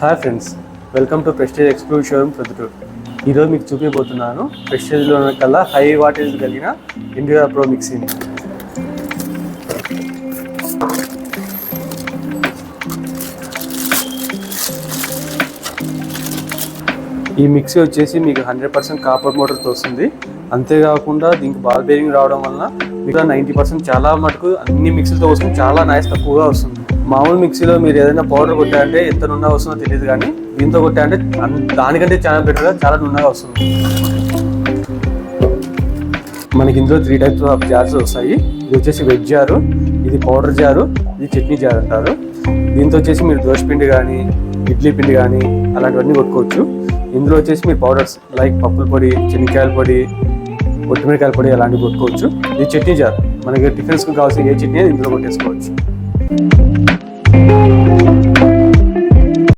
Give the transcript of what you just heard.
Hi friends, welcome to prestige exclusive showroom Proddatur. ఈరోజు మీకు చూపించబోతున్నాను ప్రెస్టేజ్లో కల్లా హై వాటేజ్ కలిగిన ఇండియా ప్రో మిక్సీని. ఈ మిక్సీ వచ్చేసి మీకు 100% కాపర్ మోటార్తో వస్తుంది. అంతేకాకుండా దీనికి బాల్ బేరింగ్ రావడం వల్ల మీకు 90% చాలా మటుకు అన్ని మిక్సీలతో వస్తుంది, చాలా నాయిస్ తక్కువగా వస్తుంది. మామూలు మిక్సీలో మీరు ఏదైనా పౌడర్ కొట్టారంటే ఎంత నున్నగా వస్తుందో తెలియదు, కానీ దీంతో కొట్టారంటే దానికంటే చాలా బెటర్గా చాలా నున్నగా వస్తుంది. మనకి ఇందులో 3 టైప్స్ ఆఫ్ జార్స్ వస్తాయి. ఇది వచ్చేసి వెజ్ జారు, ఇది పౌడర్ జారు, ఇది చట్నీ జార్ అంటారు. దీంతో వచ్చేసి మీరు దోశ పిండి కానీ ఇడ్లీ పిండి కానీ అలాంటివన్నీ కొట్టుకోవచ్చు. ఇందులో వచ్చేసి మీరు పౌడర్స్ లైక్ పప్పుల పొడి, చెనిక్కాయల పొడి, ఒట్టిమిరకాయల పొడి అలాంటివి కొట్టుకోవచ్చు. ఇది చట్నీ జార్, మనకి టిఫిన్స్కి కావాల్సిన ఏ చట్నీ ఇందులో కొట్టేసుకోవచ్చు.